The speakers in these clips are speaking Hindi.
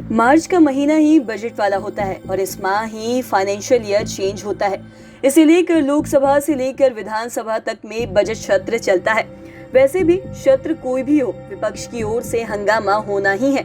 मार्च का महीना ही बजट वाला होता है और इस माह ही फाइनेंशियल ईयर चेंज होता है। इसे लेकर लोकसभा से लेकर विधानसभा तक में बजट सत्र चलता है। वैसे भी सत्र कोई भी हो, विपक्ष की ओर से हंगामा होना ही है।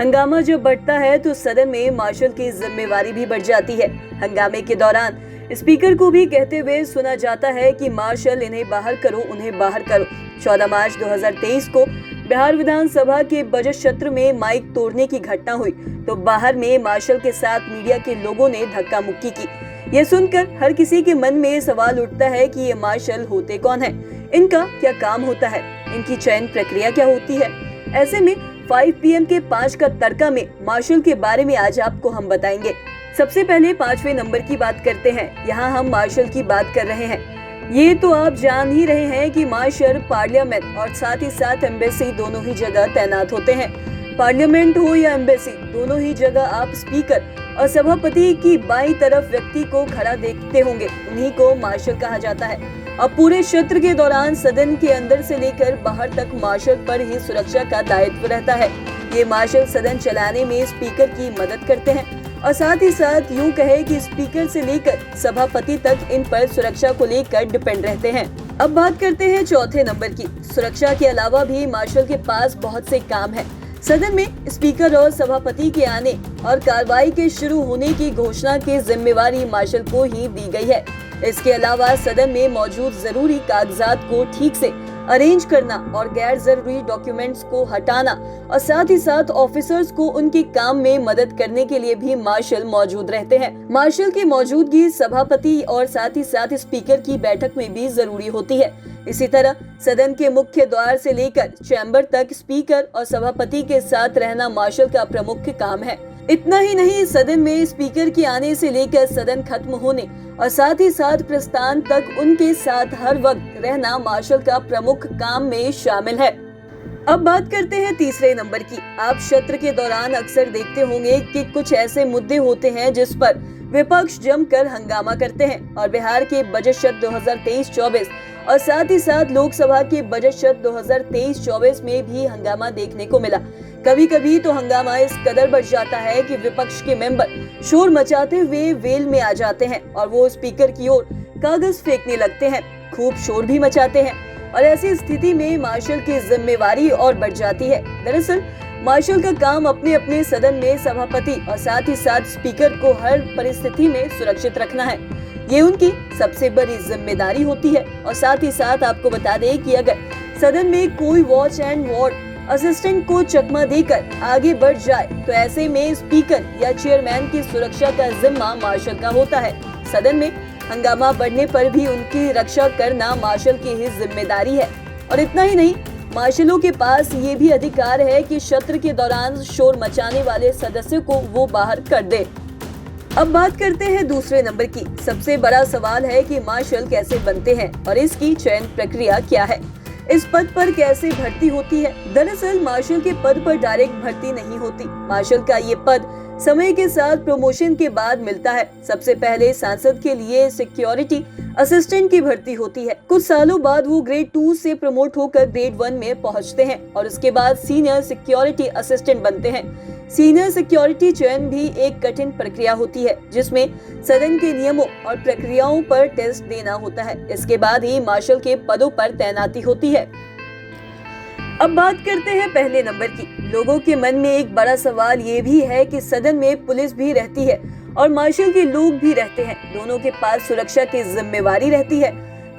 हंगामा जब बढ़ता है तो सदन में मार्शल की जिम्मेवारी भी बढ़ जाती है। हंगामे के दौरान स्पीकर को भी कहते हुए सुना जाता है कि मार्शल इन्हें बाहर करो, उन्हें बाहर करो। 14 मार्च 2023 को बिहार विधानसभा के बजट सत्र में माइक तोड़ने की घटना हुई तो बाहर में मार्शल के साथ मीडिया के लोगों ने धक्का मुक्की की। ये सुनकर हर किसी के मन में सवाल उठता है कि ये मार्शल होते कौन है, इनका क्या काम होता है, इनकी चयन प्रक्रिया क्या होती है। ऐसे में 5 PM के 5 का तड़का में मार्शल के बारे में आज आपको हम बताएंगे। सबसे पहले 5वें नंबर की बात करते हैं। यहाँ हम मार्शल की बात कर रहे हैं। ये तो आप जान ही रहे हैं कि मार्शल पार्लियामेंट और साथ ही साथ एम्बेसी दोनों ही जगह तैनात होते हैं। पार्लियामेंट हो या एम्बेसी, दोनों ही जगह आप स्पीकर और सभापति की बाईं तरफ व्यक्ति को खड़ा देखते होंगे, उन्हीं को मार्शल कहा जाता है। अब पूरे सत्र के दौरान सदन के अंदर से लेकर बाहर तक मार्शल पर ही सुरक्षा का दायित्व रहता है। ये मार्शल सदन चलाने में स्पीकर की मदद करते हैं और साथ ही साथ यूं कहे कि स्पीकर से लेकर सभापति तक इन पर सुरक्षा को लेकर डिपेंड रहते हैं। अब बात करते हैं चौथे नंबर की। सुरक्षा के अलावा भी मार्शल के पास बहुत से काम है। सदन में स्पीकर और सभापति के आने और कार्रवाई के शुरू होने की घोषणा की जिम्मेवारी मार्शल को ही दी गई है। इसके अलावा सदन में मौजूद जरूरी कागजात को ठीक से अरेंज करना और गैर जरूरी डॉक्यूमेंट्स को हटाना और साथ ही साथ ऑफिसर्स को उनके काम में मदद करने के लिए भी मार्शल मौजूद रहते हैं। मार्शल की मौजूदगी सभापति और साथ ही साथ स्पीकर की बैठक में भी जरूरी होती है। इसी तरह सदन के मुख्य द्वार से लेकर चैम्बर तक स्पीकर और सभापति के साथ रहना मार्शल का प्रमुख काम है। इतना ही नहीं, सदन में स्पीकर के आने से लेकर सदन खत्म होने और साथ ही साथ प्रस्थान तक उनके साथ हर वक्त रहना मार्शल का प्रमुख काम में शामिल है। अब बात करते हैं तीसरे नंबर की। आप सत्र के दौरान अक्सर देखते होंगे कि कुछ ऐसे मुद्दे होते हैं जिस पर विपक्ष जमकर हंगामा करते हैं और बिहार के बजट सत्र 2023-24 और साथ ही साथ लोकसभा के बजट सत्र 2023-24 में भी हंगामा देखने को मिला। कभी कभी तो हंगामा इस कदर बढ़ जाता है कि विपक्ष के मेंबर शोर मचाते हुए वेल में आ जाते हैं और वो स्पीकर की ओर कागज फेंकने लगते हैं, खूब शोर भी मचाते हैं और ऐसी स्थिति में मार्शल की जिम्मेवारी और बढ़ जाती है। दरअसल मार्शल का काम अपने अपने सदन में सभापति और साथ ही साथ स्पीकर को हर परिस्थिति में सुरक्षित रखना है। ये उनकी सबसे बड़ी जिम्मेदारी होती है। और साथ ही साथ आपको बता दें कि अगर सदन में कोई वॉच एंड वार्ड असिस्टेंट को चकमा देकर आगे बढ़ जाए तो ऐसे में स्पीकर या चेयरमैन की सुरक्षा का जिम्मा मार्शल का होता है। सदन में हंगामा बढ़ने पर भी उनकी रक्षा करना मार्शल की ही जिम्मेदारी है। और इतना ही नहीं, मार्शलों के पास ये भी अधिकार है कि सत्र के दौरान शोर मचाने वाले सदस्यों को वो बाहर कर दे। अब बात करते हैं दूसरे नंबर की। सबसे बड़ा सवाल है कि मार्शल कैसे बनते हैं और इसकी चयन प्रक्रिया क्या है, इस पद पर कैसे भर्ती होती है। दरअसल मार्शल के पद पर डायरेक्ट भर्ती नहीं होती। मार्शल का ये पद समय के साथ प्रमोशन के बाद मिलता है। सबसे पहले सांसद के लिए सिक्योरिटी असिस्टेंट की भर्ती होती है। कुछ सालों बाद वो ग्रेड 2 से प्रमोट होकर ग्रेड 1 में पहुंचते हैं और उसके बाद सीनियर सिक्योरिटी असिस्टेंट बनते हैं। सीनियर सिक्योरिटी चयन भी एक कठिन प्रक्रिया होती है जिसमें सदन के नियमों और प्रक्रियाओं पर टेस्ट देना होता है। इसके बाद ही मार्शल के पदों पर तैनाती होती है। अब बात करते हैं पहले नंबर की। लोगों के मन में एक बड़ा सवाल ये भी है कि सदन में पुलिस भी रहती है और मार्शल के लोग भी रहते हैं। दोनों के पास सुरक्षा की जिम्मेवारी रहती है।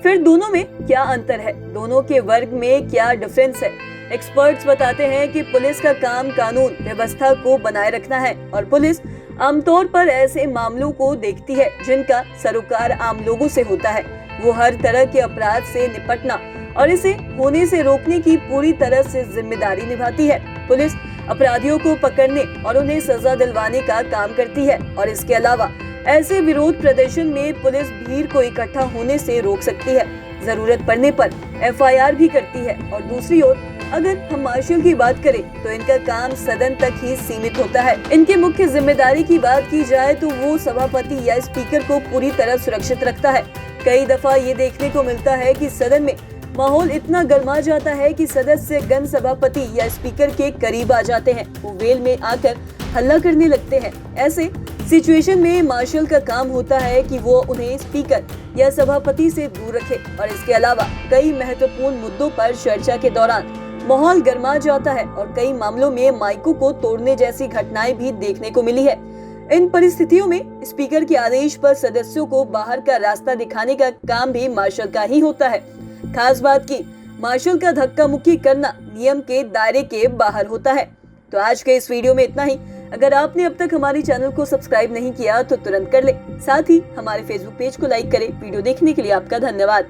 फिर दोनों में क्या अंतर है, दोनों के वर्ग में क्या डिफरेंस है। एक्सपर्ट्स बताते हैं कि पुलिस का काम कानून व्यवस्था को बनाए रखना है और पुलिस आमतौर पर ऐसे मामलों को देखती है जिनका सरोकार आम लोगों से होता है। वो हर तरह के अपराध से निपटना और इसे होने से रोकने की पूरी तरह से जिम्मेदारी निभाती है। पुलिस अपराधियों को पकड़ने और उन्हें सजा दिलवाने का काम करती है और इसके अलावा ऐसे विरोध प्रदर्शन में पुलिस भीड़ को इकट्ठा होने से रोक सकती है। जरूरत पड़ने पर FIR भी करती है। और दूसरी ओर अगर हम मार्शल की बात करें तो इनका काम सदन तक ही सीमित होता है। इनके मुख्य जिम्मेदारी की बात की जाए तो वो सभापति या स्पीकर को पूरी तरह सुरक्षित रखता है। कई दफा ये देखने को मिलता है कि सदन में माहौल इतना गर्मा जाता है कि सदस्य गण सभापति या स्पीकर के करीब आ जाते हैं। वो वेल में आकर हल्ला करने लगते हैं। ऐसे सिचुएशन में मार्शल का काम होता है कि वो उन्हें स्पीकर या सभापति से दूर रखे और इसके अलावा कई महत्वपूर्ण मुद्दों पर चर्चा के दौरान माहौल गर्मा जाता है और कई मामलों में माइकों को तोड़ने जैसी घटनाएं भी देखने को मिली है। इन परिस्थितियों में स्पीकर के आदेश पर सदस्यों को बाहर का रास्ता दिखाने का काम भी मार्शल का ही होता है। खास बात की मार्शल का धक्का मुक्की करना नियम के दायरे के बाहर होता है। तो आज के इस वीडियो में इतना ही। अगर आपने अब तक हमारे चैनल को सब्सक्राइब नहीं किया तो तुरंत कर ले। साथ ही हमारे फेसबुक पेज को लाइक करें। वीडियो देखने के लिए आपका धन्यवाद।